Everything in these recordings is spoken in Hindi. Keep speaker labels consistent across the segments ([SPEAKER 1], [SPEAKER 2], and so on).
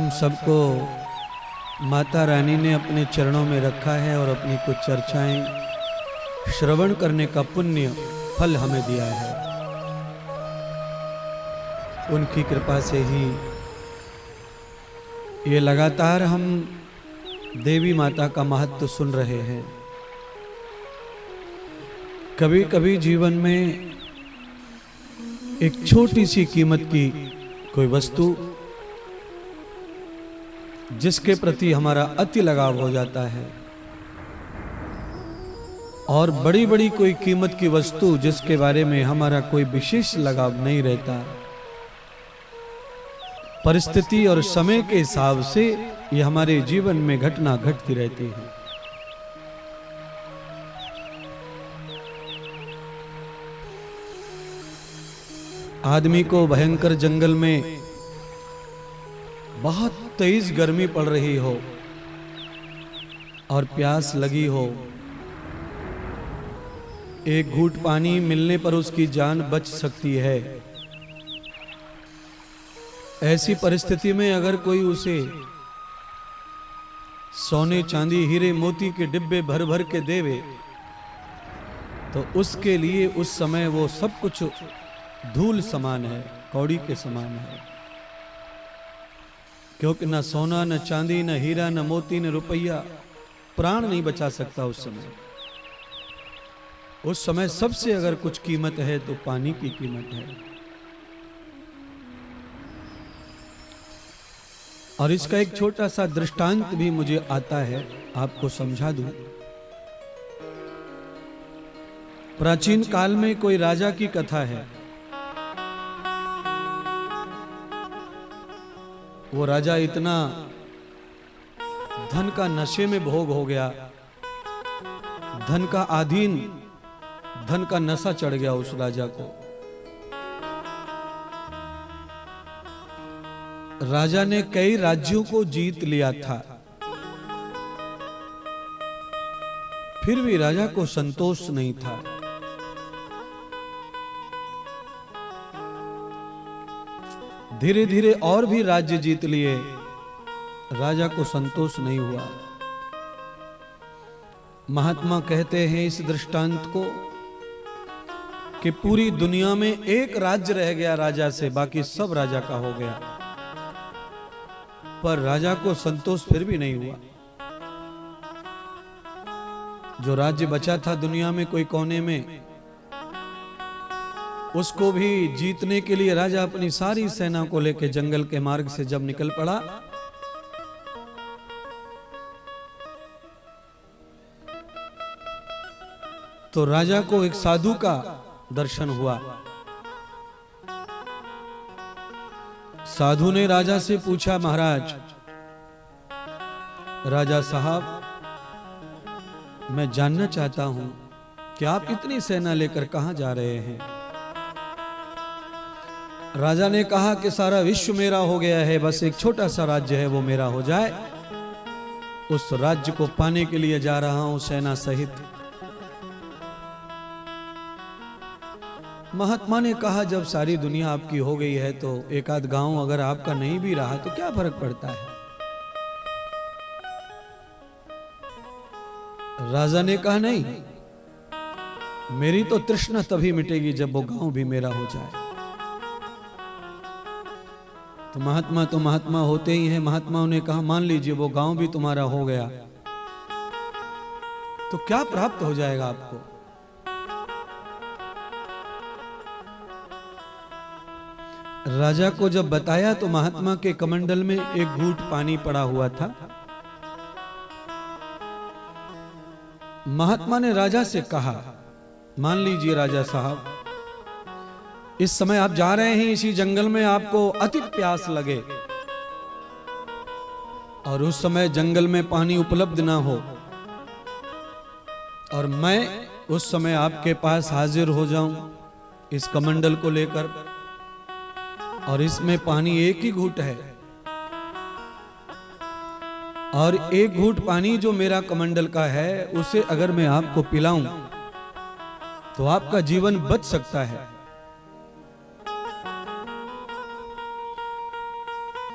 [SPEAKER 1] हम सबको माता रानी ने अपने चरणों में रखा है और अपनी कुछ चर्चाएं श्रवण करने का पुण्य फल हमें दिया है। उनकी कृपा से ही ये लगातार हम देवी माता का महत्व सुन रहे हैं। कभी कभी जीवन में एक छोटी सी कीमत की कोई वस्तु जिसके प्रति हमारा अति लगाव हो जाता है, और बड़ी बड़ी कोई कीमत की वस्तु जिसके बारे में हमारा कोई विशेष लगाव नहीं रहता, परिस्थिति और समय के हिसाब से ये हमारे जीवन में घटना घटती रहती है। आदमी को भयंकर जंगल में बहुत तेज गर्मी पड़ रही हो और प्यास लगी हो, एक घूंट पानी मिलने पर उसकी जान बच सकती है। ऐसी परिस्थिति में अगर कोई उसे सोने चांदी हीरे मोती के डिब्बे भर भर के देवे तो उसके लिए उस समय वो सब कुछ धूल समान है, कौड़ी के समान है। क्योंकि न सोना न चांदी न हीरा न मोती न रुपया प्राण नहीं बचा सकता उस समय। उस समय सबसे अगर कुछ कीमत है तो पानी की कीमत है। और इसका एक छोटा सा दृष्टांत भी मुझे आता है, आपको समझा दूं। प्राचीन काल में कोई राजा की कथा है। वो राजा इतना धन का नशे में भोग हो गया, धन का अधीन, धन का नशा चढ़ गया उस राजा को। राजा ने कई राज्यों को जीत लिया था, फिर भी राजा को संतोष नहीं था। धीरे धीरे और भी राज्य जीत लिए, राजा को संतोष नहीं हुआ। महात्मा कहते हैं इस दृष्टांत को कि पूरी दुनिया में एक राज्य रह गया राजा से, बाकी सब राजा का हो गया, पर राजा को संतोष फिर भी नहीं हुआ। जो राज्य बचा था दुनिया में कोई कोने में, उसको भी जीतने के लिए राजा अपनी सारी सेना को लेकर जंगल के मार्ग से जब निकल पड़ा, तो राजा को एक साधु का दर्शन हुआ। साधु ने राजा से पूछा, महाराज, राजा साहब, मैं जानना चाहता हूं कि आप इतनी सेना लेकर कहां जा रहे हैं। राजा ने कहा कि सारा विश्व मेरा हो गया है, बस एक छोटा सा राज्य है वो मेरा हो जाए, उस राज्य को पाने के लिए जा रहा हूं सेना सहित। महात्मा ने कहा, जब सारी दुनिया आपकी हो गई है तो एक आध गांव अगर आपका नहीं भी रहा तो क्या फर्क पड़ता है। राजा ने कहा, नहीं, मेरी तो तृष्णा तभी मिटेगी जब वो गांव भी मेरा हो जाए। तो महात्मा होते ही हैं। महात्माओं ने कहा, मान लीजिए वो गांव भी तुम्हारा हो गया तो क्या प्राप्त हो जाएगा आपको। राजा को जब बताया तो महात्मा के कमंडल में एक घूंट पानी पड़ा हुआ था। महात्मा ने राजा से कहा, मान लीजिए राजा साहब, इस समय आप जा रहे हैं इसी जंगल में, आपको अति प्यास लगे और उस समय जंगल में पानी उपलब्ध ना हो, और मैं उस समय आपके पास हाजिर हो जाऊं इस कमंडल को लेकर, और इसमें पानी एक ही घूंट है, और एक घूंट पानी जो मेरा कमंडल का है उसे अगर मैं आपको पिलाऊं तो आपका जीवन बच सकता है।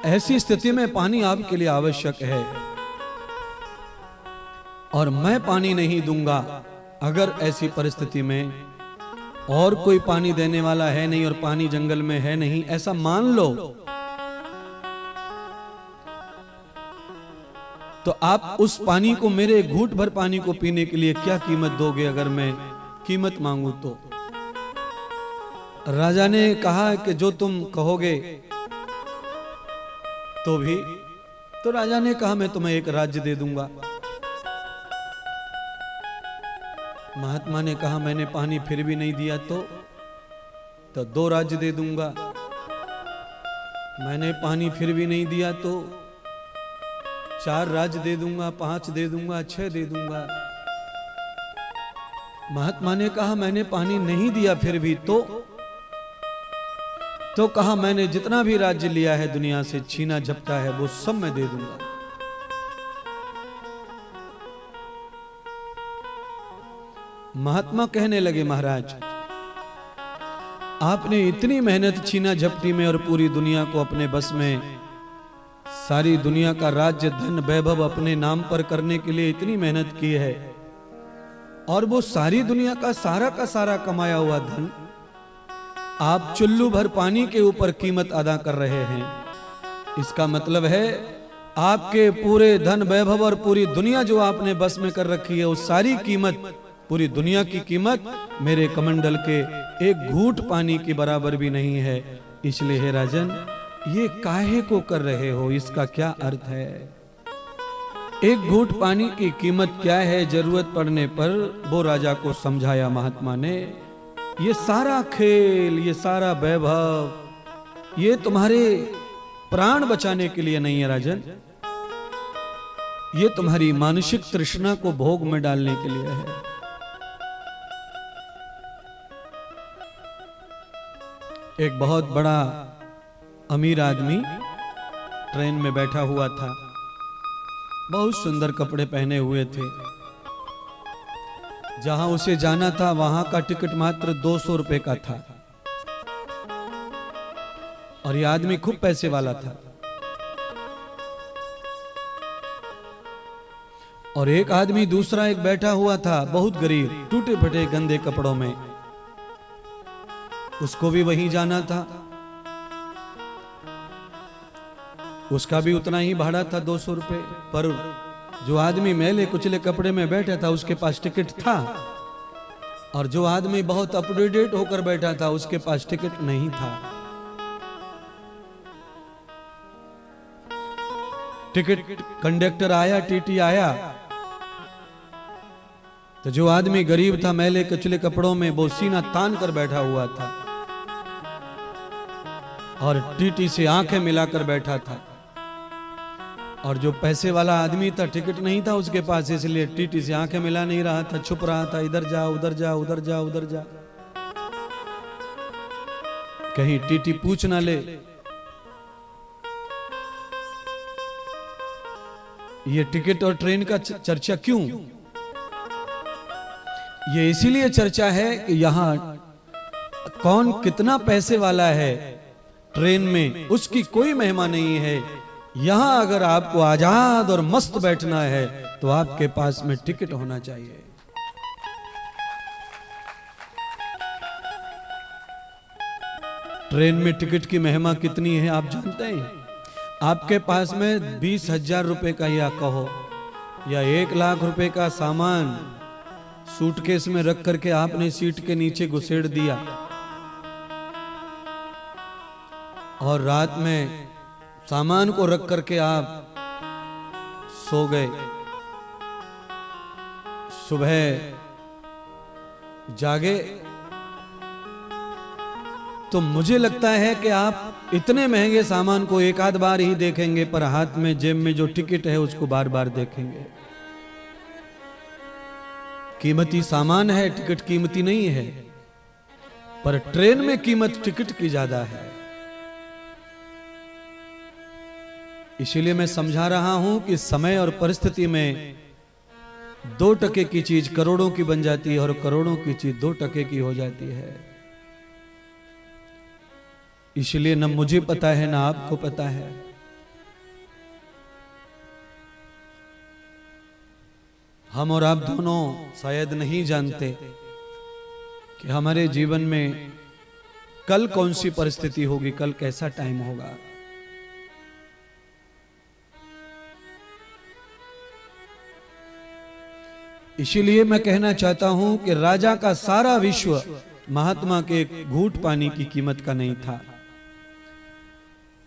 [SPEAKER 1] ऐसी स्थिति में पानी आपके लिए आवश्यक है और मैं पानी नहीं दूंगा। अगर ऐसी परिस्थिति में और कोई पानी देने वाला है नहीं और पानी जंगल में है नहीं, ऐसा मान लो, तो आप उस पानी को, मेरे घूंट भर पानी को पीने के लिए क्या कीमत दोगे अगर मैं कीमत मांगू तो? राजा ने कहा कि जो तुम कहोगे तो भी। तो राजा ने कहा मैं तुम्हें एक राज्य दे दूंगा। महात्मा ने कहा मैंने पानी फिर भी नहीं दिया तो 2 राज्य दे दूंगा। मैंने पानी फिर भी नहीं दिया तो 4 राज्य दे दूंगा, 5 दे दूंगा, 6 दे दूंगा। महात्मा ने कहा मैंने पानी नहीं दिया फिर भी तो कहा मैंने जितना भी राज्य लिया है दुनिया से, छीना झपटा है, वो सब मैं दे दूंगा। महात्मा कहने लगे महाराज, आपने इतनी मेहनत छीना झपटी में और पूरी दुनिया को अपने बस में, सारी दुनिया का राज्य धन वैभव अपने नाम पर करने के लिए इतनी मेहनत की है, और वो सारी दुनिया का सारा कमाया हुआ धन आप चुल्लू भर पानी के ऊपर कीमत अदा कर रहे हैं। इसका मतलब है आपके पूरे धन वैभव और पूरी दुनिया जो आपने बस में कर रखी है, उस सारी कीमत, पूरी दुनिया की कीमत मेरे कमंडल के एक घूंट पानी के बराबर भी नहीं है। इसलिए हे राजन, ये काहे को कर रहे हो, इसका क्या अर्थ है? एक घूंट पानी की कीमत क्या है, जरूरत पड़ने पर वो राजा को समझाया महात्मा ने। ये सारा खेल, ये सारा वैभव, ये तुम्हारे प्राण बचाने के लिए नहीं है राजन, ये तुम्हारी मानसिक तृष्णा को भोग में डालने के लिए है। एक बहुत बड़ा अमीर आदमी ट्रेन में बैठा हुआ था, बहुत सुंदर कपड़े पहने हुए थे। जहां उसे जाना था वहां का टिकट मात्र 200 रुपए का था, और यह आदमी खूब पैसे वाला था। और एक आदमी दूसरा एक बैठा हुआ था, बहुत गरीब, टूटे फटे गंदे कपड़ों में, उसको भी वहीं जाना था। उसका भी उतना ही भाड़ा था, 200 रुपए। पर जो आदमी मैले कुचले कपड़े में बैठा था उसके पास टिकट था, और जो आदमी बहुत अपडेटेड होकर बैठा था उसके पास टिकट नहीं था। टिकट कंडक्टर आया, टीटी आया, तो जो आदमी गरीब था, मैले कुचले कपड़ों में, वो सीना तान कर बैठा हुआ था और टीटी से आंखें मिलाकर बैठा था। और जो पैसे वाला आदमी था, टिकट नहीं था उसके पास, इसलिए टीटी से आंखें मिला नहीं रहा था, छुप रहा था, इधर जा उधर जा, उधर जा उधर जा, कहीं टीटी पूछ ना ले। ये टिकट और ट्रेन का चर्चा क्यों? ये इसीलिए चर्चा है कि यहां कौन कितना पैसे वाला है, ट्रेन में उसकी कोई महिमा नहीं है। यहां अगर आपको आजाद और मस्त बैठना है तो आपके पास में टिकट होना चाहिए। ट्रेन में टिकट की महिमा कितनी है आप जानते हैं? आपके पास में 20,000 रुपए का या कहो या 1 लाख रुपए का सामान सूटकेस में रख करके आपने सीट के नीचे घुसेड़ दिया, और रात में सामान को रख करके आप सो गए, सुबह जागे, तो मुझे लगता है कि आप इतने महंगे सामान को एक आध बार ही देखेंगे, पर हाथ में जेब में जो टिकट है उसको बार बार देखेंगे। कीमती सामान है, टिकट कीमती नहीं है, पर ट्रेन में कीमत टिकट की ज्यादा है। इसीलिए मैं समझा रहा हूं कि समय और परिस्थिति में 2 टके की चीज करोड़ों की बन जाती है और करोड़ों की चीज 2 टके की हो जाती है। इसलिए न मुझे पता है न आपको पता है, हम और आप दोनों शायद नहीं जानते कि हमारे जीवन में कल कौन सी परिस्थिति होगी, कल कैसा टाइम होगा। इसीलिए मैं कहना चाहता हूं कि राजा का सारा विश्व महात्मा के एक घूंट पानी की कीमत का नहीं था।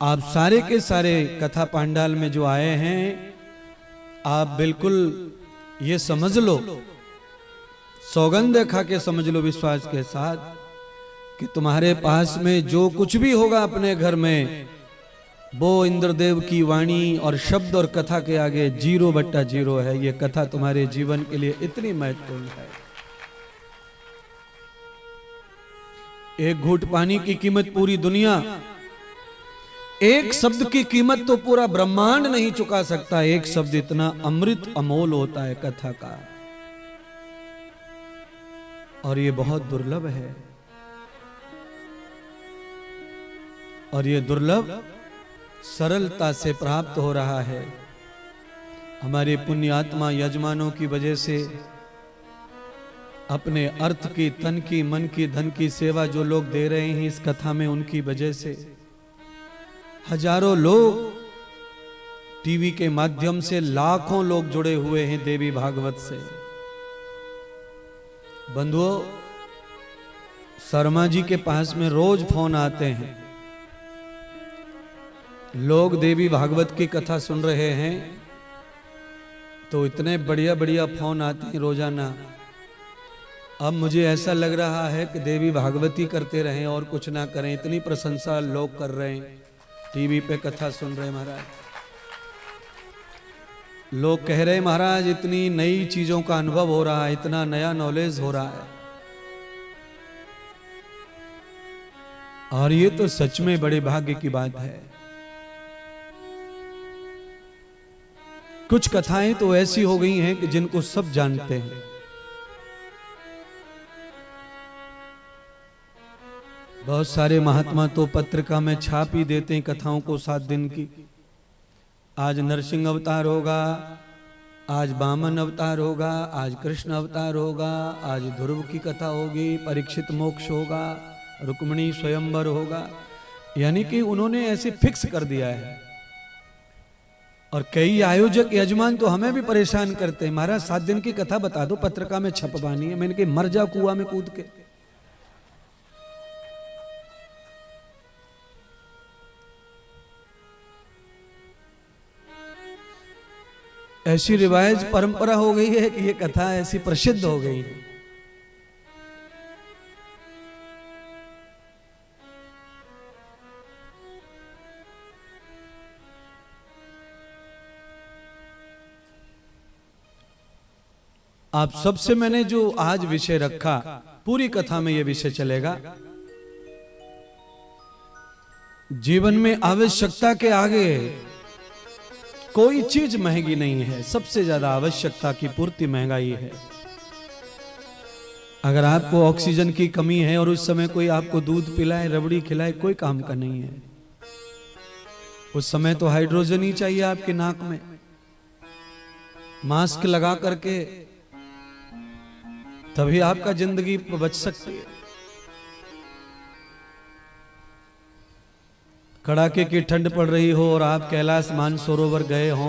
[SPEAKER 1] आप सारे के सारे कथा पांडाल में जो आए हैं, आप बिल्कुल ये समझ लो, सौगंध खा के समझ लो विश्वास के साथ कि तुम्हारे पास में जो कुछ भी होगा अपने घर में, वो इंद्रदेव की वाणी और शब्द और कथा के आगे 0/0 है। ये कथा तुम्हारे जीवन के लिए इतनी महत्वपूर्ण है। एक घूंट पानी की कीमत पूरी दुनिया, एक शब्द की कीमत तो पूरा ब्रह्मांड नहीं चुका सकता। एक शब्द इतना अमृत अमोल होता है कथा का, और ये बहुत दुर्लभ है। और ये दुर्लभ सरलता से प्राप्त हो रहा है। हमारे पुण्यात्मा यजमानों की वजह से, अपने अर्थ की, तन की, मन की, धन की सेवा जो लोग दे रहे हैं इस कथा में, उनकी वजह से हजारों लोग, टीवी के माध्यम से लाखों लोग जुड़े हुए हैं देवी भागवत से। बंधुओं, शर्मा जी के पास में रोज फोन आते हैं, लोग देवी भागवत की कथा सुन रहे हैं तो इतने बढ़िया बढ़िया फोन आते हैं रोजाना। अब मुझे ऐसा लग रहा है कि देवी भागवती करते रहें और कुछ ना करें, इतनी प्रशंसा लोग कर रहे हैं, टीवी पे कथा सुन रहे हैं। महाराज, लोग कह रहे हैं महाराज इतनी नई चीजों का अनुभव हो रहा है, इतना नया नॉलेज हो रहा है। और ये तो सच में बड़े भाग्य की बात है। कुछ कथाएं तो ऐसी हो गई हैं कि जिनको सब जानते हैं। बहुत सारे महात्मा तो पत्रिका में छाप ही देते हैं कथाओं को 7 दिन की। आज नरसिंह अवतार होगा, आज वामन अवतार होगा, आज कृष्ण अवतार होगा, आज ध्रुव की कथा होगी, परीक्षित मोक्ष होगा, रुक्मिणी स्वयंवर होगा। यानी कि उन्होंने ऐसे फिक्स कर दिया है। और कई आयोजक यजमान तो हमें भी परेशान करते हैं, महाराज 7 दिन की कथा बता दो, पत्रिका में छपवानी है। मैंने कहा मर जा कुआं में कूद के। ऐसी रिवायत परंपरा हो गई है कि ये कथा ऐसी प्रसिद्ध हो गई है। आप सबसे मैंने जो आज विषय रखा, पूरी कथा में यह विषय चलेगा, जीवन में आवश्यकता के आगे कोई चीज महंगी नहीं है। सबसे ज्यादा आवश्यकता की पूर्ति महंगाई है। अगर आपको ऑक्सीजन की कमी है और उस समय कोई आपको दूध पिलाए, रबड़ी खिलाए, कोई काम का नहीं है। उस समय तो हाइड्रोजन ही चाहिए आपके नाक में। मास्क लगा करके तभी आपका जिंदगी बच सकती है। कड़ाके की ठंड पड़ रही हो और आप कैलाश मानसरोवर गए हो,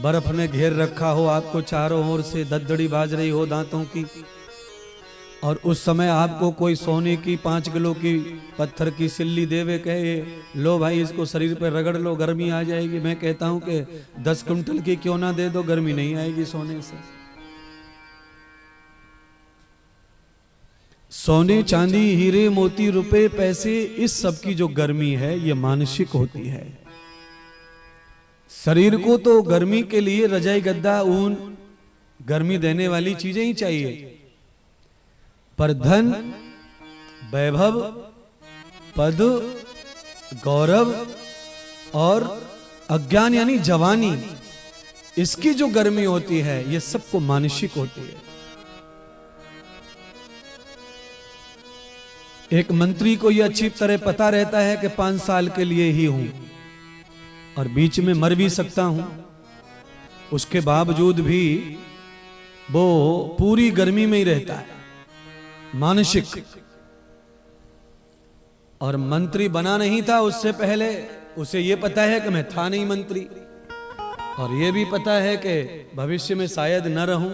[SPEAKER 1] बर्फ ने घेर रखा हो आपको, चारों ओर से दद्दड़ी बाज रही हो दांतों की, और उस समय आपको कोई सोने की 5 किलो की पत्थर की सिल्ली देवे, कहे लो भाई इसको शरीर पर रगड़ लो, गर्मी आ जाएगी। मैं कहता हूं कि 10 क्विंटल की क्यों ना दे दो, गर्मी नहीं आएगी सोने से। सोने चांदी हीरे मोती रुपए पैसे, इस सब की जो गर्मी है ये मानसिक होती है। शरीर को तो गर्मी के लिए रजाई गद्दा ऊन गर्मी देने वाली चीजें ही चाहिए, पर धन वैभव पद गौरव और अज्ञान यानी जवानी, इसकी जो गर्मी होती है ये सबको मानसिक होती है। एक मंत्री को यह अच्छी तरह पता रहता है कि 5 साल के लिए ही हूं और बीच में मर भी सकता हूं, उसके बावजूद भी वो पूरी गर्मी में ही रहता है, मानसिक। और मंत्री बना नहीं था उससे पहले, उसे ये पता है कि मैं था नहीं मंत्री, और ये भी पता है कि भविष्य में शायद न रहूं।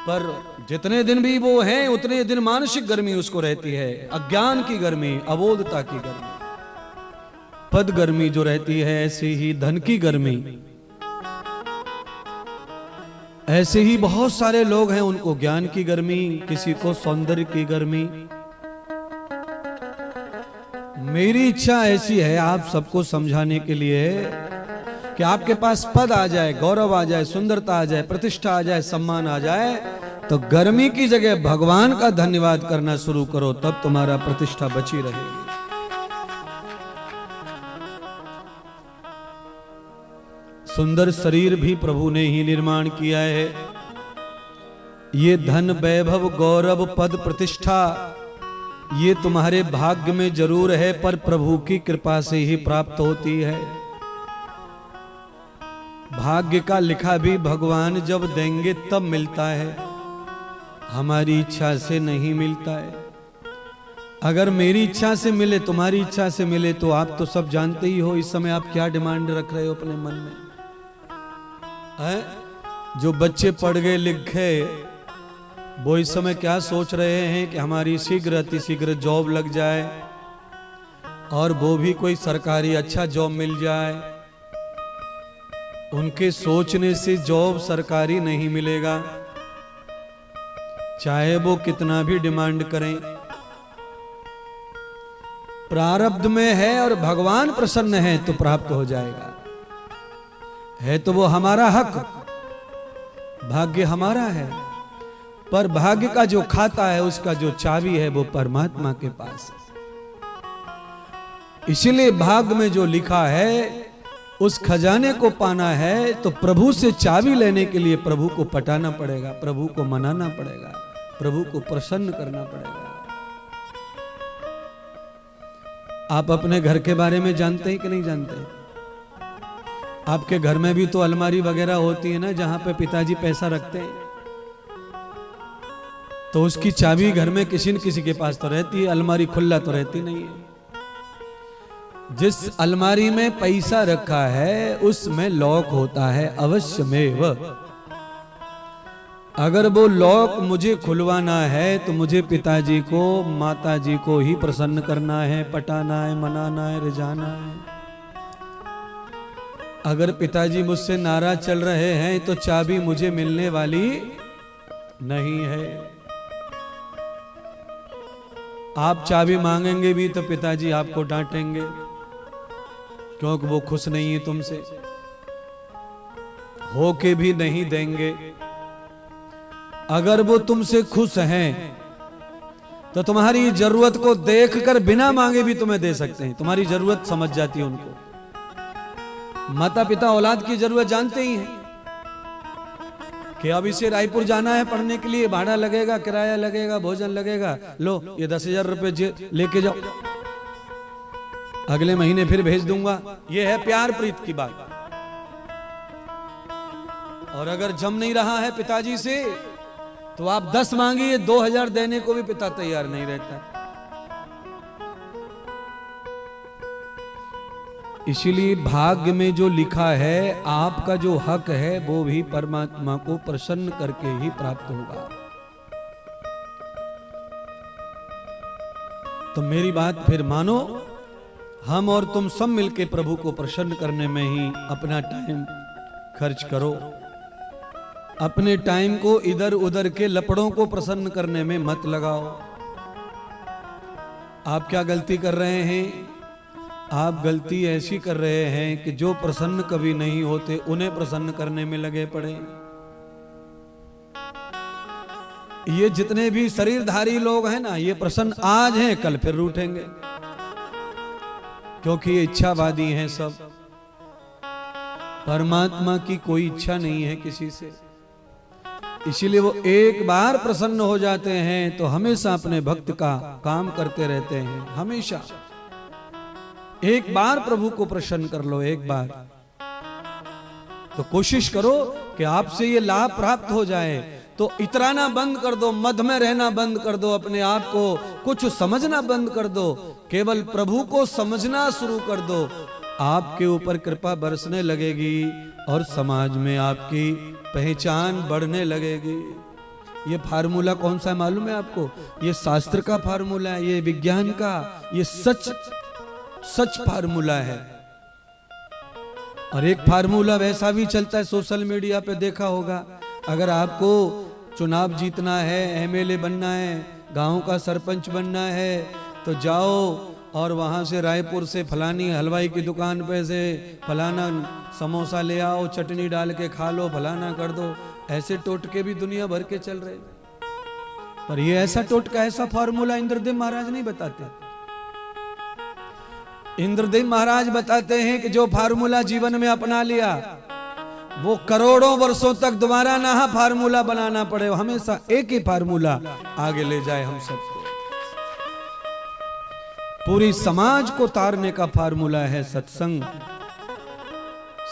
[SPEAKER 1] पर जितने दिन भी वो हैं उतने दिन मानसिक गर्मी उसको रहती है, अज्ञान की गर्मी, अबोधता की गर्मी। पद गर्मी जो रहती है, ऐसी ही धन की गर्मी। ऐसे ही बहुत सारे लोग हैं, उनको ज्ञान की गर्मी, किसी को सौंदर्य की गर्मी। मेरी इच्छा ऐसी है आप सबको समझाने के लिए कि आपके पास पद आ जाए, गौरव आ जाए, सुंदरता आ जाए, प्रतिष्ठा आ जाए, सम्मान आ जाए, तो गर्मी की जगह भगवान का धन्यवाद करना शुरू करो, तब तुम्हारा प्रतिष्ठा बची रहेगी। सुंदर शरीर भी प्रभु ने ही निर्माण किया है। ये धन, वैभव, गौरव, पद, प्रतिष्ठा ये तुम्हारे भाग्य में जरूर है, पर प्रभु की कृपा से ही प्राप्त होती है। भाग्य का लिखा भी भगवान जब देंगे तब मिलता है, हमारी इच्छा से नहीं मिलता है। अगर मेरी इच्छा से मिले, तुम्हारी इच्छा से मिले, तो आप तो सब जानते ही हो इस समय आप क्या डिमांड रख रहे हो अपने मन में है? जो बच्चे पढ़ गए लिख गए, वो इस समय क्या सोच रहे हैं कि हमारी शीघ्र अतिशीघ्र जॉब लग जाए, और वो भी कोई सरकारी अच्छा जॉब मिल जाए। उनके सोचने से जॉब सरकारी नहीं मिलेगा, चाहे वो कितना भी डिमांड करें। प्रारब्ध में है और भगवान प्रसन्न है तो प्राप्त हो जाएगा। है तो वो हमारा हक, भाग्य हमारा है, पर भाग्य का जो खाता है, उसका जो चाबी है, वो परमात्मा के पास है। इसलिए भाग्य में जो लिखा है उस खजाने को पाना है, तो प्रभु से चाबी लेने के लिए प्रभु को पटाना पड़ेगा, प्रभु को मनाना पड़ेगा, प्रभु को प्रसन्न करना पड़ेगा। आप अपने घर के बारे में जानते हैं कि नहीं जानते? आपके घर में भी तो अलमारी वगैरह होती है ना, जहां पे पिताजी पैसा रखते हैं, तो उसकी चाबी घर में किसी न किसी के पास तो रहती है, अलमारी खुला तो रहती नहीं है। जिस अलमारी में पैसा रखा है उसमें लॉक होता है अवश्य में। अगर वो लॉक मुझे खुलवाना है तो मुझे पिताजी को, माताजी को ही प्रसन्न करना है, पटाना है, मनाना है, रिझाना है। अगर पिताजी मुझसे नाराज चल रहे हैं तो चाबी मुझे मिलने वाली नहीं है। आप चाबी मांगेंगे भी तो पिताजी आपको डांटेंगे, क्योंकि वो खुश नहीं है तुमसे, होके भी नहीं देंगे। अगर वो तुमसे खुश हैं तो तुम्हारी जरूरत को देखकर बिना मांगे भी तुम्हें दे सकते हैं, तुम्हारी जरूरत समझ जाती है उनको। माता पिता औलाद की जरूरत जानते ही हैं कि अब इसे रायपुर जाना है पढ़ने के लिए, भाड़ा लगेगा, किराया लगेगा, भोजन लगेगा, लो ये 10,000 रुपए लेके जाओ, अगले महीने फिर भेज दूंगा। ये है प्यार प्रीत की बात। और अगर जम नहीं रहा है पिताजी से तो आप 10 मांगिए, 2,000 देने को भी पिता तैयार नहीं रहता। इसीलिए भाग्य में जो लिखा है, आपका जो हक है, वो भी परमात्मा को प्रसन्न करके ही प्राप्त होगा। तो मेरी बात फिर मानो, हम और तुम सब मिलके प्रभु को प्रसन्न करने में ही अपना टाइम खर्च करो। अपने टाइम को इधर उधर के लपड़ों को प्रसन्न करने में मत लगाओ। आप क्या गलती कर रहे हैं? आप गलती ऐसी कर रहे हैं कि जो प्रसन्न कभी नहीं होते उन्हें प्रसन्न करने में लगे पड़े। ये जितने भी शरीरधारी लोग हैं ना, ये प्रसन्न आज हैं, कल फिर रूठेंगे, क्योंकि ये इच्छावादी हैं सब। परमात्मा की कोई इच्छा नहीं है किसी से, इसीलिए वो एक बार प्रसन्न हो जाते हैं तो हमेशा अपने भक्त का काम करते रहते हैं। हमेशा एक बार प्रभु को प्रसन्न कर लो, एक बार, तो कोशिश करो कि आपसे ये लाभ प्राप्त हो जाए। तो इतराना बंद कर दो, मध में रहना बंद कर दो, अपने आप को कुछ समझना बंद कर दो, केवल प्रभु को समझना शुरू कर दो। आपके ऊपर कृपा बरसने लगेगी और समाज में आपकी पहचान बढ़ने लगेगी। ये फार्मूला कौन सा है मालूम है आपको? ये शास्त्र का फार्मूला है, ये विज्ञान का, ये सच फार्मूला है। और एक फार्मूला वैसा भी चलता है, सोशल मीडिया पे देखा होगा, अगर आपको चुनाव जीतना है, एमएलए बनना है, गांव का सरपंच बनना है, तो जाओ और वहां से रायपुर से फलानी हलवाई की दुकान पे से फलाना समोसा ले आओ, चटनी डाल के खा लो, फलाना कर दो। ऐसे टोटके भी दुनिया भर के चल रहे, पर ये ऐसा टोटका, ऐसा फार्मूला इंद्रदेव महाराज नहीं बताते। इंद्रदेव महाराज बताते हैं कि जो फार्मूला जीवन में अपना लिया वो करोड़ों वर्षों तक दोबारा ना फार्मूला बनाना पड़े, हमेशा एक ही फार्मूला आगे ले जाए हम सबको। पूरी समाज को तारने का फार्मूला है सत्संग,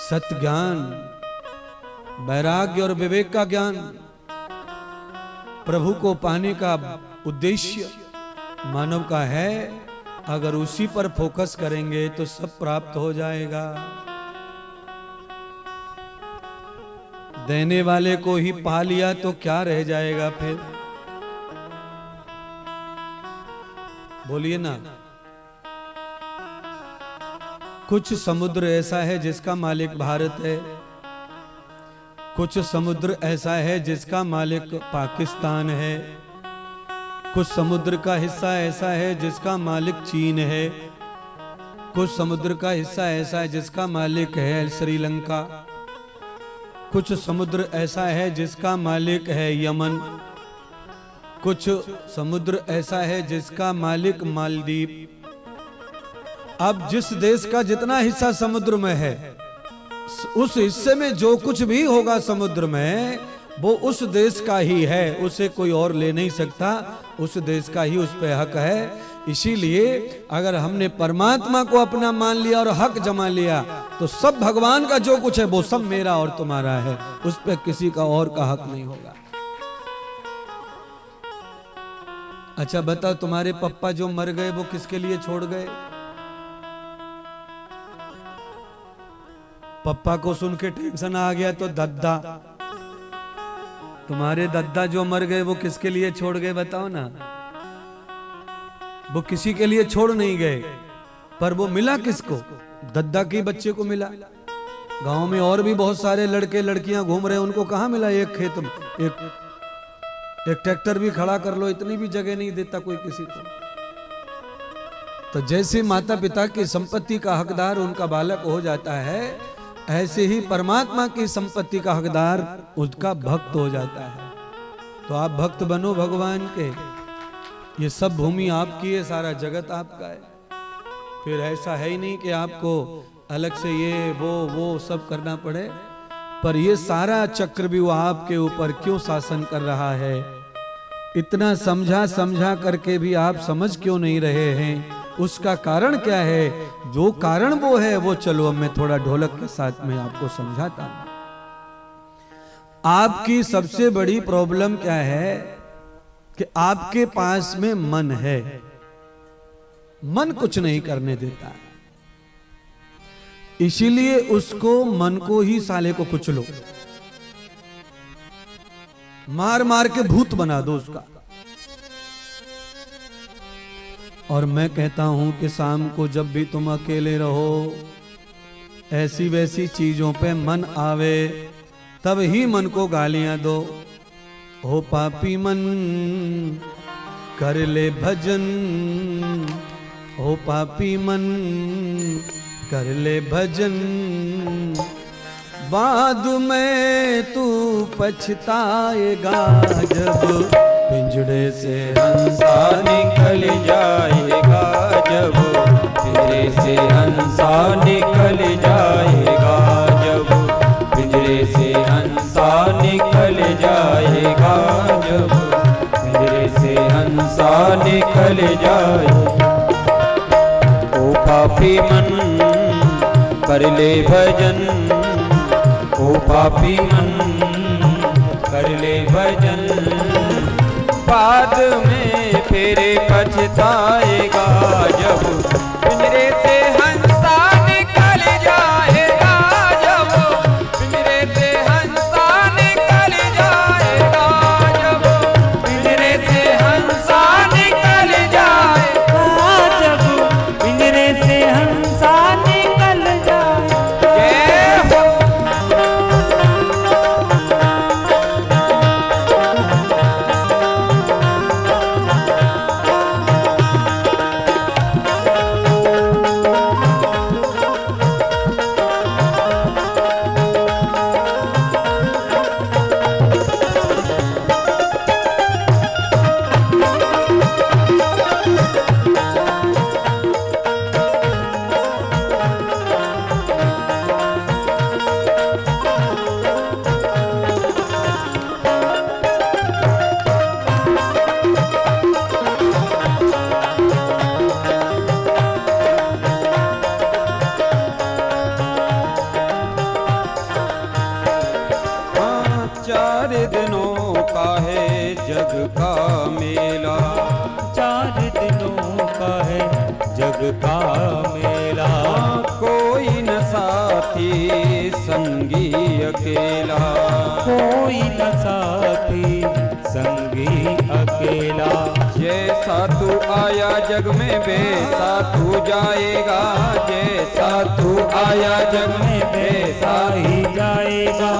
[SPEAKER 1] सत्य ज्ञान, वैराग्य और विवेक का ज्ञान। प्रभु को पाने का उद्देश्य मानव का है, अगर उसी पर फोकस करेंगे तो सब प्राप्त हो जाएगा। देने वाले को ही पा लिया तो क्या रह जाएगा फिर? बोलिए ना। कुछ समुद्र ऐसा है जिसका मालिक भारत है, कुछ समुद्र ऐसा है जिसका मालिक पाकिस्तान है, कुछ समुद्र का हिस्सा ऐसा है जिसका मालिक चीन है, कुछ समुद्र का हिस्सा ऐसा है जिसका मालिक है श्रीलंका, कुछ समुद्र ऐसा है जिसका मालिक है यमन, कुछ समुद्र ऐसा है जिसका मालिक मालदीव। अब जिस देश का जितना हिस्सा समुद्र में है, उस हिस्से में जो कुछ भी होगा समुद्र में वो उस देश का ही है, उसे कोई और ले नहीं सकता, उस देश का ही उस पे हक है। इसीलिए अगर हमने परमात्मा को अपना मान लिया और हक जमा लिया तो सब भगवान का जो कुछ है वो सब मेरा और तुम्हारा है, उस पे किसी का और का हक नहीं होगा। अच्छा बताओ, तुम्हारे पप्पा जो मर गए वो किसके लिए छोड़ गए? पप्पा को सुन के टेंशन आ गया तो दद्दा, तुम्हारे दद्दा जो मर गए वो किसके लिए छोड़ गए बताओ ना? वो किसी के लिए छोड़ नहीं गए, पर वो मिला किसको? दद्दा के बच्चे को मिला। गांव में और भी बहुत सारे लड़के लड़कियां घूम रहे हैं, उनको कहां मिला? एक खेत में एक ट्रैक्टर भी खड़ा कर लो, इतनी भी जगह नहीं देता कोई किसी को। तो जैसे माता पिता की संपत्ति का हकदार उनका बालक हो जाता है, ऐसे ही परमात्मा की संपत्ति का हकदार उसका भक्त हो जाता है। तो आप भक्त बनो भगवान के। ये सब भूमि आपकी है, सारा जगत आपका है। फिर ऐसा है ही नहीं कि आपको अलग से ये वो सब करना पड़े, पर ये सारा चक्रव्यूह आपके ऊपर क्यों शासन कर रहा है? इतना समझा करके भी आप समझ क्यों नहीं रहे हैं? उसका कारण क्या है? जो कारण वो है वो चलो अब मैं थोड़ा ढोलक के साथ में आपको समझाता हूं। आपकी सबसे बड़ी प्रॉब्लम क्या है कि आपके पास में मन है, मन कुछ नहीं करने देता, इसीलिए उसको मन को ही साले को कुचलो, मार मार के भूत बना दो उसका। और मैं कहता हूं कि शाम को जब भी तुम अकेले रहो, ऐसी वैसी चीजों पे मन आवे तब ही मन को गालियां दो। हो पापी मन कर ले भजन, हो पापी मन कर ले भजन, बाद में तू पछताएगा जब पिंजड़े से हंसा निकल जाएगा, जब पिंजरे से हंसा निकल जाएगा, जब पिंजरे से हंसा निकल जाएगा, जब पिंजरे से हंसा निकल जाएगा। ओ पापी मन कर ले भजन, ओ
[SPEAKER 2] ओ पापी मन कर ले भजन, बाद में फिर पछताएगा जब पिंजरे से हंसा निकल जाएगा, जब पिंजरे से हंसा निकल जाएगा, जब पिंजरे से हंसा निकल जाएगा,
[SPEAKER 3] जब पिंजरे से हंसा निकल जाएगा।
[SPEAKER 2] जय हो। चार दिनों का है जग का मेला,
[SPEAKER 3] 4 दिनों का है जग का मेला,
[SPEAKER 2] कोई न साथी संगी अकेला,
[SPEAKER 3] कोई न साथी संगी अकेला।
[SPEAKER 2] जैसा तू आया जग में वैसा तू जाएगा, जैसा तू आया जग में वैसा
[SPEAKER 3] ही जाएगा।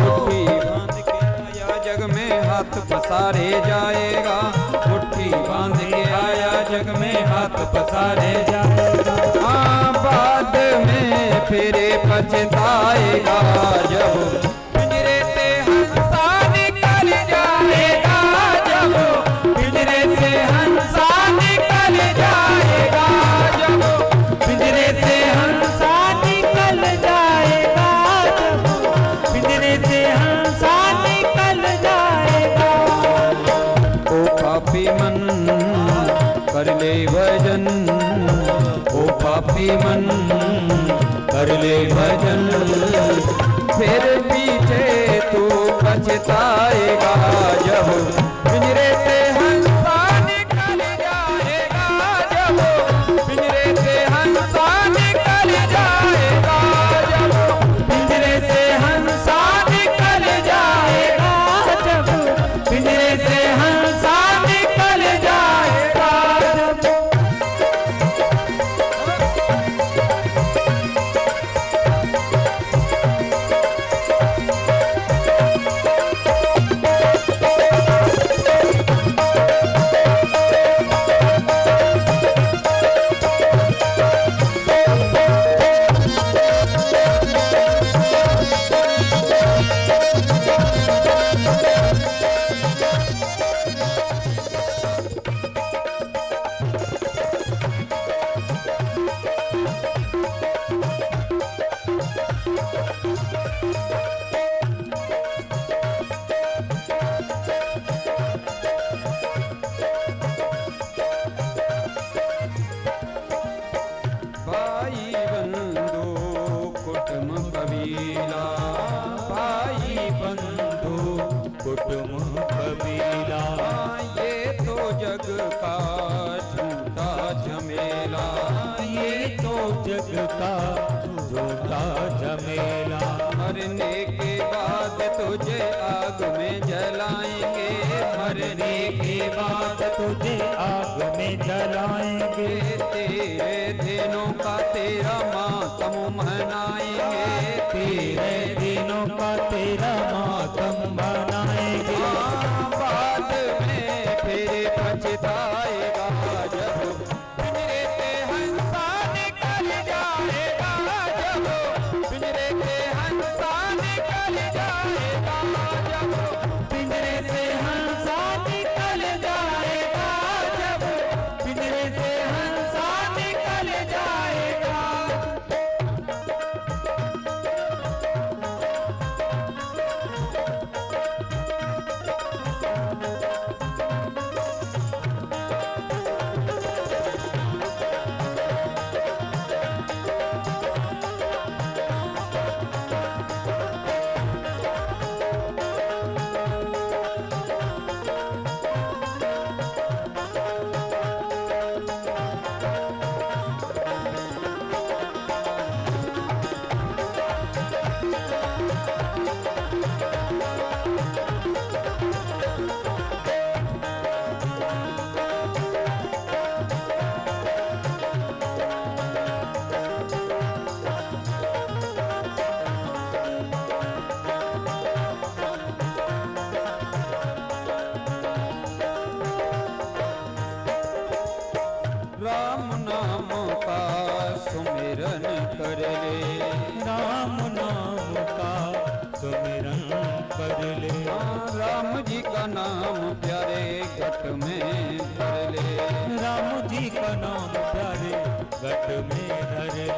[SPEAKER 2] मुट्ठी बांध के आया जग में हाथ पसारे जाएगा, मुट्ठी बांध के आया जग में हाथ पसारे जाएगा। हाँ बाद में फिर पछताएगा जब पिंजरे से हंसा निकल जाएगा, जब पिंजरे से हंसा निकल जाएगा, जब
[SPEAKER 3] पिंजरे से हंसा निकल जाएगा, जब पिंजरे से हंसा निकल जाएगा।
[SPEAKER 2] ओ पापी मन कर ले भजन, ओ पापी मन कर ले भजन, फिर पीछे तू पछताएगा जब पिंजरे से हंसा निकल जाएगा, जब पिंजरे से हंसा निकल जाएगा, जब पिंजरे से हंसा निकल जाएगा,
[SPEAKER 3] जब पिंजरे से हंसा निकल जाएगा, जब
[SPEAKER 2] भाई बंधु कुटुम कबीला, भाई बंधु
[SPEAKER 3] कुटुम कबीला,
[SPEAKER 2] ये तो जग का झूठा झमेला,
[SPEAKER 3] ये तो जग का झूठा झमेला।
[SPEAKER 2] मरने के बाद तुझे आग में जलाएंगे, मरने के बाद
[SPEAKER 3] तुझे आग में जलाएंगे,
[SPEAKER 2] तेरे दिनों का तेरा मातम मनाएंगे,
[SPEAKER 3] तेरे दिनों का तेरा मातम मनाएंगे।
[SPEAKER 2] बाद में फिर पछताएगा जब पिंजरे से हंसा निकल जाएगा, जब पिंजरे से हंसा निकल जाएगा, जब
[SPEAKER 3] पिंजरे से हंसा निकल जाएगा, जब पिंजरे से
[SPEAKER 2] सुमिरन कर ले।
[SPEAKER 3] राम नाम का सुमिरन कर ले।
[SPEAKER 2] राम जी का नाम प्यारे घट में धर ले।
[SPEAKER 3] राम जी का नाम प्यारे घट में धर ले।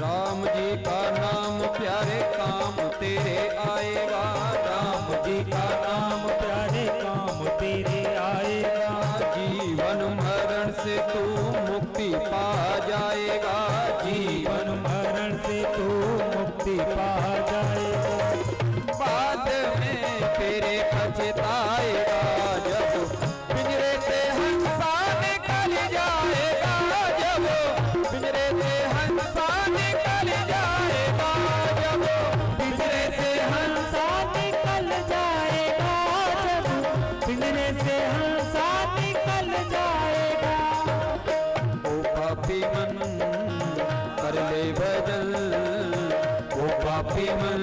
[SPEAKER 2] राम जी का नाम प्यारे काम तेरे आएगा।
[SPEAKER 3] राम जी का नाम प्यारे काम तेरे आएगा।
[SPEAKER 2] जीवन मरण से तू मुक्ति पा जाएगा।
[SPEAKER 3] जीवन मरण से तू मुक्ति पा जाएगा।
[SPEAKER 2] बाद में तेरे पछताएगा जब पिंजरे से हंसा निकल जाएगा। जब पिंजरे से हंसा निकल जाएगा। जब
[SPEAKER 3] पिंजरे से हंसा निकल जाएगा। जब पिंजरे से हंसा निकल जाएगा।
[SPEAKER 2] ओ पापी मन कर ले भजन। ओ पापी मन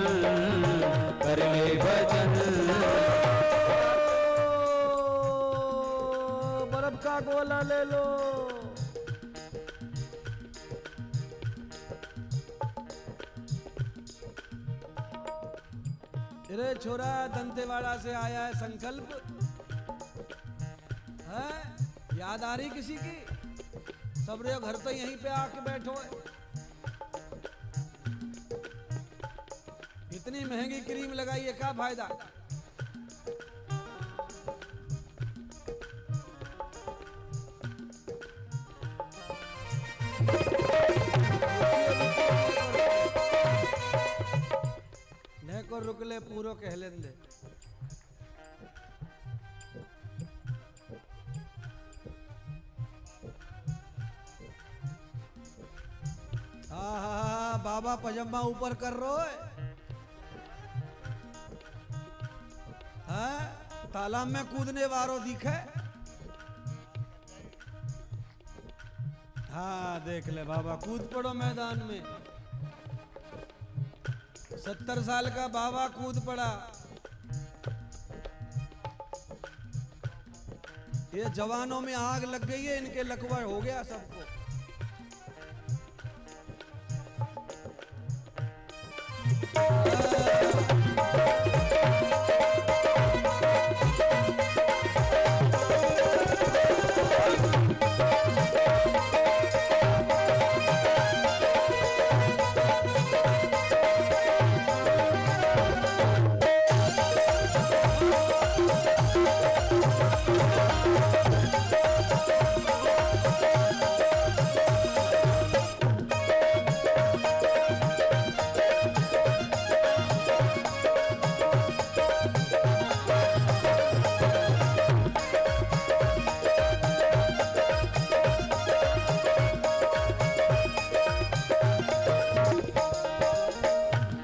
[SPEAKER 2] कर ले भजन।
[SPEAKER 1] बर्फ का गोला ले लो। अरे छोरा दंतेवाड़ा से आया है, संकल्प है? याद आ रही किसी की? सब रे घर तो यहीं पे आके बैठो है। इतनी महंगी क्रीम लगाई है, क्या फायदा? को रुक ले, पूरो कह लें दे। हाँ बाबा पजामा ऊपर कर रो है, तालाब में कूदने वारो दिखे। हाँ देख ले बाबा, कूद पड़ो मैदान में। 70 साल का बाबा कूद पड़ा। ये जवानों में आग लग गई है, इनके लकवा हो गया सबको।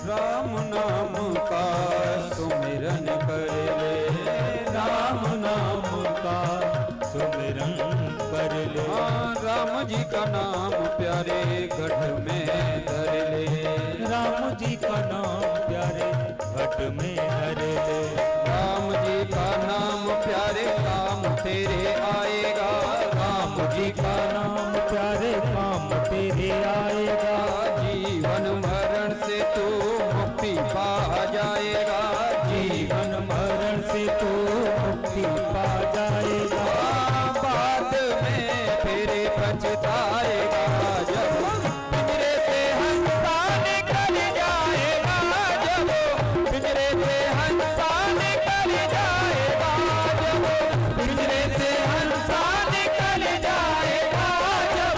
[SPEAKER 2] राम नाम का सुमिरन कर ले।
[SPEAKER 3] राम नाम का सुमिरन कर ले।
[SPEAKER 2] राम जी का नाम प्यारे गढ़ में धर ले।
[SPEAKER 3] राम जी का नाम प्यारे घट में धर ले।
[SPEAKER 2] राम जी का नाम प्यारे काम तेरे आएगा। राम जी का
[SPEAKER 3] नाम प्यारे काम तेरे आएगा।
[SPEAKER 2] जीवन मरण से तू मुक्ति पा जाएगा।
[SPEAKER 3] जीवन मरण से तू मुक्ति पा जाएगा।
[SPEAKER 2] बाद में तेरे पछताएगा जब पिंजरे से हंसा निकल जाएगा। जब पिंजरे से हंसा निकल जाएगा। जब पिंजरे से हंसा निकल जाएगा। जब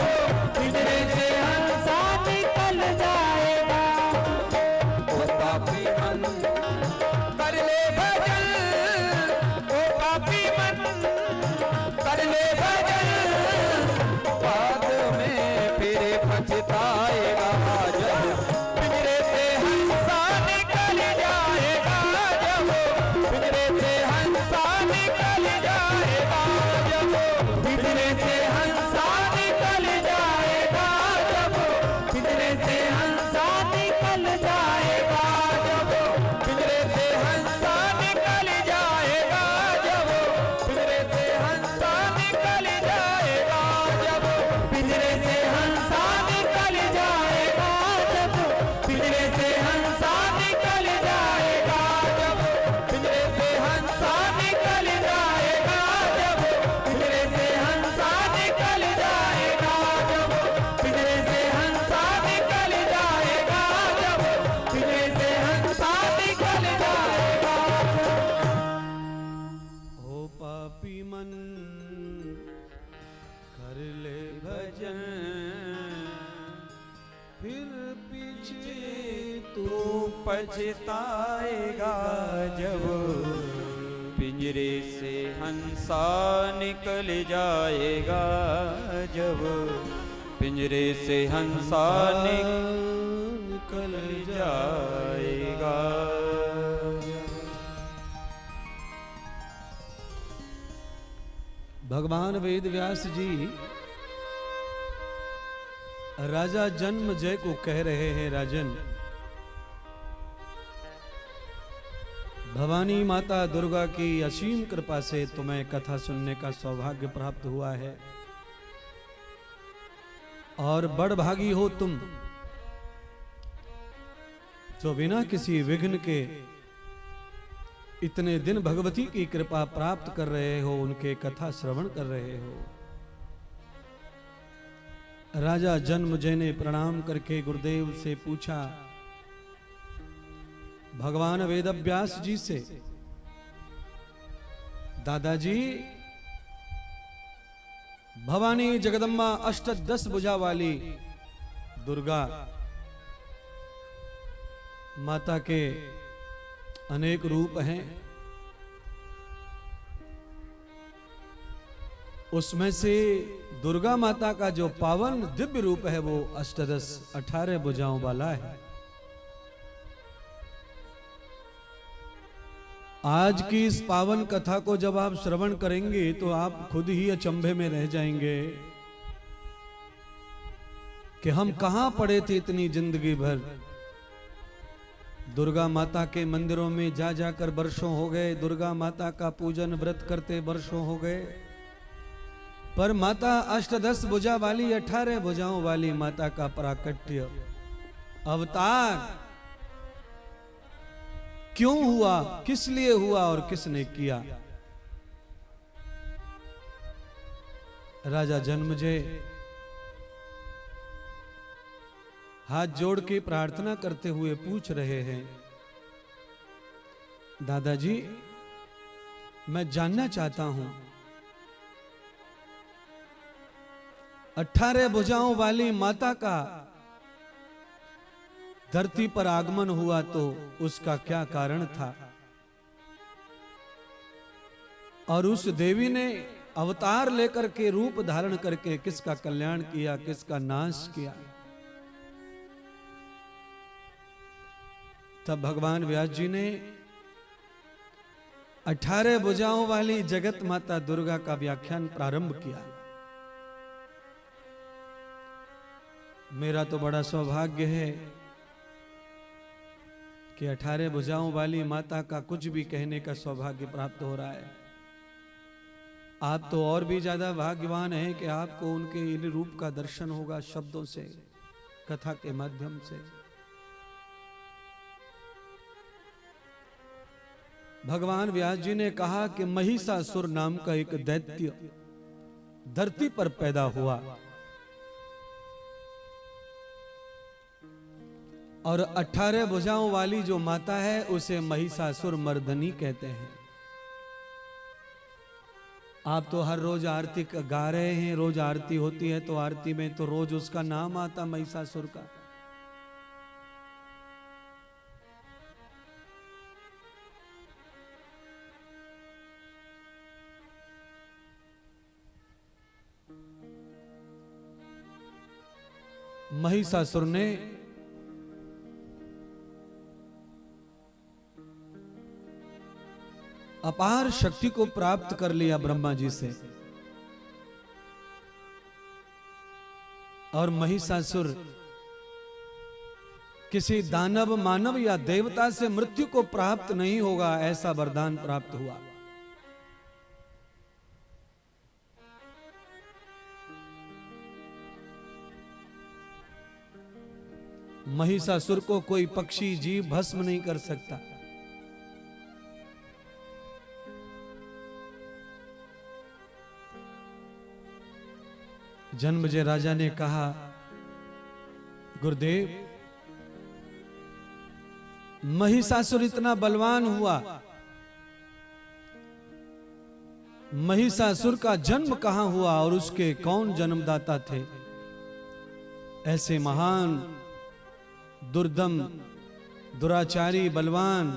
[SPEAKER 3] पिंजरे से हंसा निकल जाएगा।
[SPEAKER 2] ओ पापी मन कर ले भजन। पछताएगा जब पिंजरे से हंसा निकल जाएगा, जब पिंजरे से हंसा निकल जाएगा।
[SPEAKER 1] भगवान वेद व्यास जी राजा जन्मजय को कह रहे हैं, राजन भवानी माता दुर्गा की असीम कृपा से तुम्हें कथा सुनने का सौभाग्य प्राप्त हुआ है और बड़भागी हो तुम जो बिना किसी विघ्न के इतने दिन भगवती की कृपा प्राप्त कर रहे हो, उनके कथा श्रवण कर रहे हो। राजा जन्मजय ने प्रणाम करके गुरुदेव से पूछा, भगवान वेदव्यास जी से, दादाजी भवानी जगदम्बा अष्टदश भुजा वाली दुर्गा माता के अनेक रूप हैं, उसमें से दुर्गा माता का जो पावन दिव्य रूप है वो अष्टदश 18 भुजाओं वाला है। आज की इस पावन कथा को जब आप श्रवण करेंगे तो आप खुद ही अचंभे में रह जाएंगे कि हम कहां पड़े थे इतनी जिंदगी भर। दुर्गा माता के मंदिरों में जा जाकर वर्षों हो गए, दुर्गा माता का पूजन व्रत करते वर्षों हो गए, पर माता अष्टदश भुजा वाली 18 भुजाओं वाली माता का प्राकट्य अवतार क्यों हुआ, किस लिए हुआ और किसने किया। राजा जन्मजय हाथ जोड़ के प्रार्थना करते हुए पूछ रहे हैं, दादाजी मैं जानना चाहता हूं 18 भुजाओं वाली माता का धरती पर आगमन हुआ तो उसका क्या कारण था, और उस देवी ने अवतार लेकर के रूप धारण करके किसका कल्याण किया, किसका नाश किया। तब भगवान व्यास जी ने 18 भुजाओं वाली जगत माता दुर्गा का व्याख्यान प्रारंभ किया। मेरा तो बड़ा सौभाग्य है कि 18 भुजाओं वाली माता का कुछ भी कहने का सौभाग्य प्राप्त हो रहा है। आप तो और भी ज्यादा भाग्यवान हैं कि आपको उनके इन रूप का दर्शन होगा शब्दों से, कथा के माध्यम से। भगवान व्यास जी ने कहा कि महिषासुर नाम का एक दैत्य धरती पर पैदा हुआ और 18 भुजाओं वाली जो माता है उसे महिषासुर मर्दनी कहते हैं। आप तो हर रोज आरती गा रहे हैं, रोज आरती होती है तो आरती में तो रोज उसका नाम आता महिषासुर का। महिषासुर ने अपार शक्ति को प्राप्त कर लिया ब्रह्मा जी से, और महिषासुर किसी दानव मानव या देवता से मृत्यु को प्राप्त नहीं होगा ऐसा वरदान प्राप्त हुआ। महिषासुर को कोई पक्षी जीव भस्म नहीं कर सकता। जन्मजय राजा ने कहा, गुरुदेव महिषासुर इतना बलवान हुआ, महिषासुर का जन्म कहां हुआ और उसके कौन जन्मदाता थे। ऐसे महान दुर्दम दुराचारी बलवान,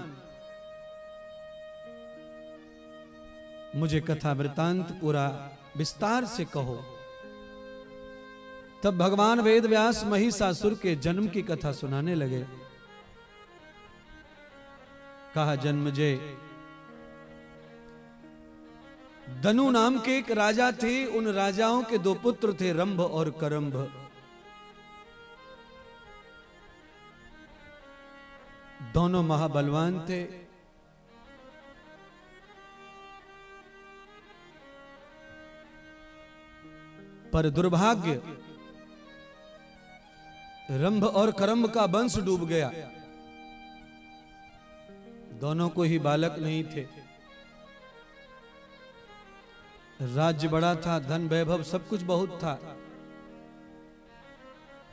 [SPEAKER 1] मुझे कथा वृतांत पूरा विस्तार से कहो। तब भगवान वेद व्यास महिषासुर के जन्म की कथा सुनाने लगे। कहा, जन्मजय, धनु नाम के एक राजा थे। उन राजाओं के दो पुत्र थे, रंभ और करंभ। दोनों महाबलवान थे। पर दुर्भाग्य, रंभ और करंभ का वंश डूब गया। दोनों को ही बालक नहीं थे। राज्य बड़ा था, धन वैभव सब कुछ बहुत था,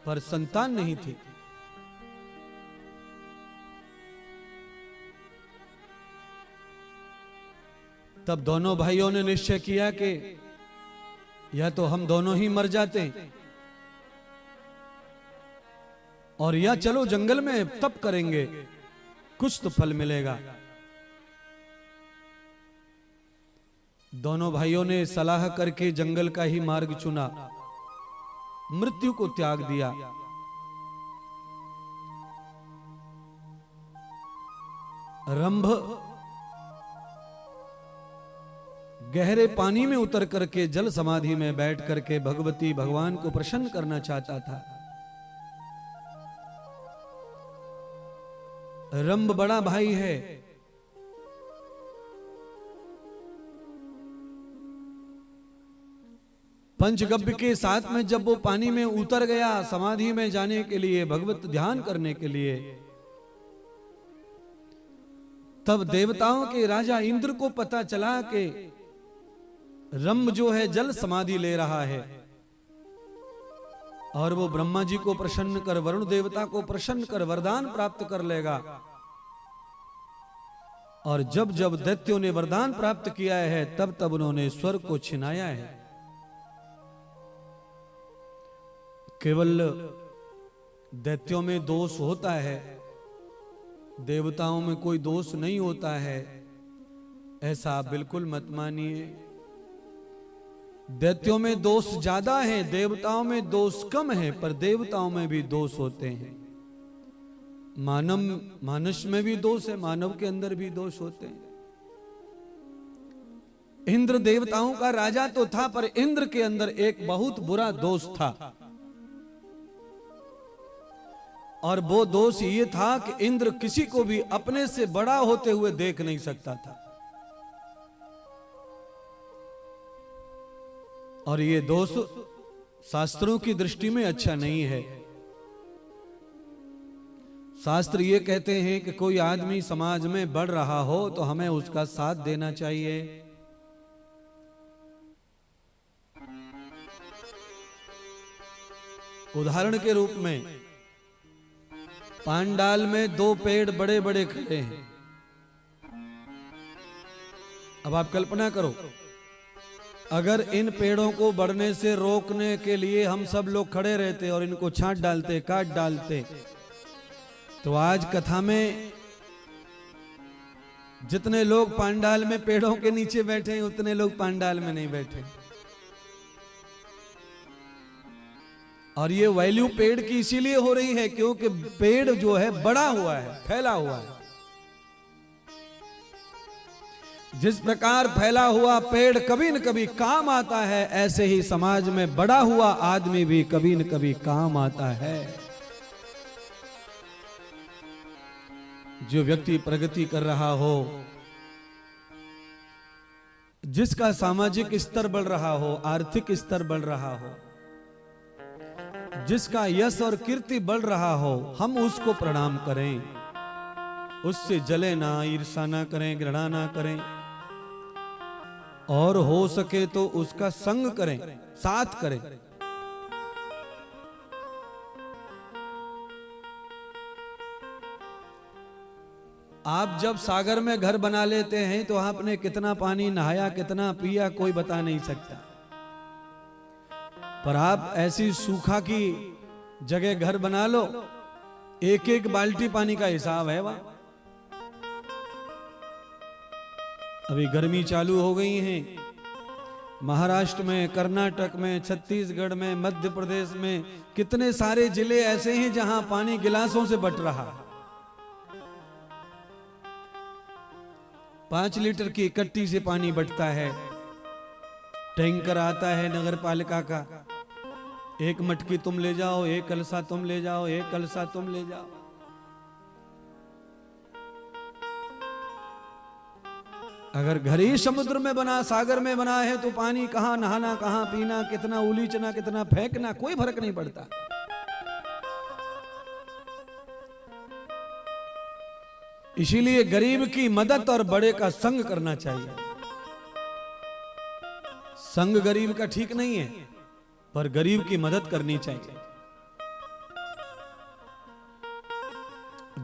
[SPEAKER 1] पर संतान नहीं थी। तब दोनों भाइयों ने निश्चय किया कि या तो हम दोनों ही मर जाते और या चलो जंगल में तप करेंगे, कुछ तो फल मिलेगा। दोनों भाइयों ने सलाह करके जंगल का ही मार्ग चुना, मृत्यु को त्याग दिया। रंभ गहरे पानी में उतर करके जल समाधि में बैठ करके भगवती भगवान को प्रसन्न करना चाहता था। रंभ बड़ा भाई है, पंचगव्य के साथ में जब वो पानी में उतर गया समाधि में जाने के लिए, भगवत ध्यान करने के लिए, तब देवताओं के राजा इंद्र को पता चला कि रंभ जो है जल समाधि ले रहा है और वो ब्रह्मा जी को प्रसन्न कर, वरुण देवता को प्रसन्न कर वरदान प्राप्त कर लेगा। और जब जब दैत्यों ने वरदान प्राप्त किया है तब तब उन्होंने स्वर्ग को छिनाया है। केवल दैत्यों में दोष होता है, देवताओं में कोई दोष नहीं होता है, ऐसा आप बिल्कुल मत मानिए। दैत्यों में दोष ज्यादा है, देवताओं में दोष कम है, पर देवताओं में भी दोष होते हैं। मानस में भी दोष है, मानव के अंदर भी दोष होते हैं। इंद्र देवताओं का राजा तो था, पर इंद्र के अंदर एक बहुत बुरा दोष था, और वो दोष ये था कि इंद्र किसी को भी अपने से बड़ा होते हुए देख नहीं सकता था। और ये दोष शास्त्रों की दृष्टि में अच्छा नहीं है। शास्त्र ये कहते हैं कि कोई आदमी समाज में बढ़ रहा हो तो हमें उसका साथ देना चाहिए। उदाहरण के रूप में पांडाल में दो पेड़ बड़े बड़े खड़े हैं। अब आप कल्पना करो, अगर इन पेड़ों को बढ़ने से रोकने के लिए हम सब लोग खड़े रहते और इनको छांट डालते, काट डालते, तो आज कथा में जितने लोग पांडाल में पेड़ों के नीचे बैठे हैं उतने लोग पांडाल में नहीं बैठे। और ये वैल्यू पेड़ की इसीलिए हो रही है क्योंकि पेड़ जो है बड़ा हुआ है, फैला हुआ है। जिस प्रकार फैला हुआ पेड़ कभी न कभी काम आता है, ऐसे ही समाज में बड़ा हुआ आदमी भी कभी न कभी काम आता है। जो व्यक्ति प्रगति कर रहा हो, जिसका सामाजिक स्तर बढ़ रहा हो, आर्थिक स्तर बढ़ रहा हो, जिसका यश और कीर्ति बढ़ रहा हो, हम उसको प्रणाम करें, उससे जले ना, ईर्षा ना करें, घृणा ना करें, और हो सके तो उसका संग करें, साथ करें। आप जब सागर में घर बना लेते हैं तो आपने कितना पानी नहाया, कितना पिया, कोई बता नहीं सकता। पर आप ऐसी सूखा की जगह घर बना लो एक एक बाल्टी पानी का हिसाब है वहां। अभी गर्मी चालू हो गई है महाराष्ट्र में, कर्नाटक में, छत्तीसगढ़ में, मध्य प्रदेश में, कितने सारे जिले ऐसे हैं जहां पानी गिलासों से बट रहा। 5 लीटर की इकट्ठी से पानी बटता है, टैंकर आता है नगर पालिका का, एक मटकी तुम ले जाओ, एक कलसा तुम ले जाओ, एक कलसा तुम ले जाओ। अगर घर ही समुद्र में बना, सागर में बना है तो पानी कहां नहाना, कहां पीना, कितना उलीचना, कितना फेंकना, कोई फर्क नहीं पड़ता। इसीलिए गरीब की मदद और बड़े का संग करना चाहिए। संग गरीब का ठीक नहीं है, पर गरीब की मदद करनी चाहिए।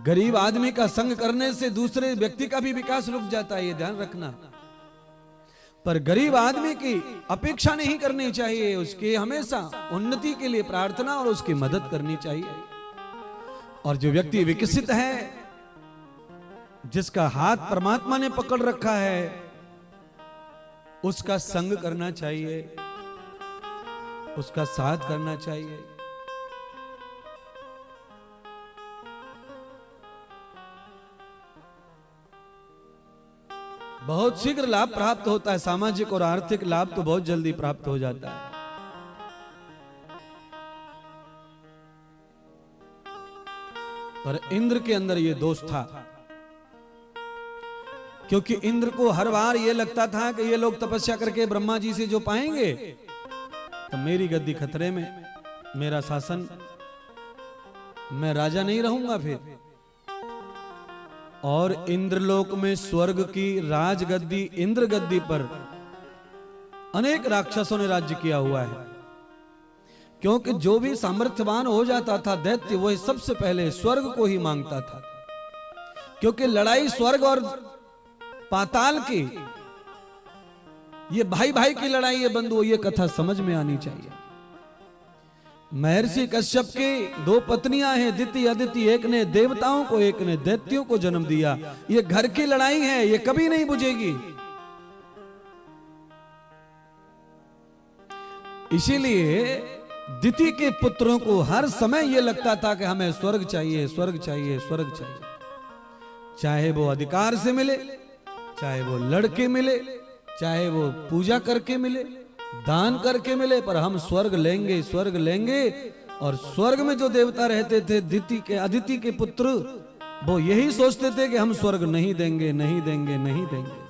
[SPEAKER 1] गरीब आदमी का संग करने से दूसरे व्यक्ति का भी विकास रुक जाता है, ये ध्यान रखना। पर गरीब आदमी की अपेक्षा नहीं करनी चाहिए, उसके हमेशा उन्नति के लिए प्रार्थना और उसकी मदद करनी चाहिए। और जो व्यक्ति विकसित है, जिसका हाथ परमात्मा ने पकड़ रखा है, उसका संग करना चाहिए, उसका साथ करना चाहिए। बहुत शीघ्र लाभ प्राप्त होता है, सामाजिक और आर्थिक लाभ तो बहुत जल्दी प्राप्त हो जाता है। पर इंद्र के अंदर यह दोष था, क्योंकि इंद्र को हर बार यह लगता था कि ये लोग तपस्या करके ब्रह्मा जी से जो पाएंगे तो मेरी गद्दी खतरे में, मेरा शासन, मैं राजा नहीं रहूंगा फिर। और इंद्रलोक में स्वर्ग की राजगद्दी, इंद्र गद्दी पर अनेक राक्षसों ने राज्य किया हुआ है। क्योंकि जो भी सामर्थ्यवान हो जाता था दैत्य, वह सबसे पहले स्वर्ग को ही मांगता था। क्योंकि लड़ाई स्वर्ग और पाताल की, ये भाई भाई की लड़ाई है बंधुओं, ये कथा समझ में आनी चाहिए। महर्षि कश्यप की 2 पत्नियां हैं, दिति अदिति, एक ने देवताओं को, एक ने दैत्यों को जन्म दिया। ये घर की लड़ाई है, ये कभी नहीं बुझेगी। इसीलिए दिति के पुत्रों को हर समय यह लगता था कि हमें स्वर्ग चाहिए, स्वर्ग चाहिए, स्वर्ग चाहिए। चाहे वो अधिकार से मिले, चाहे वो लड़के मिले, चाहे वो पूजा करके मिले, दान करके मिले, पर हम स्वर्ग लेंगे, स्वर्ग लेंगे। और स्वर्ग में जो देवता रहते थे, दिति के अदिति के पुत्र, वो यही सोचते थे कि हम स्वर्ग नहीं देंगे, नहीं देंगे, नहीं देंगे।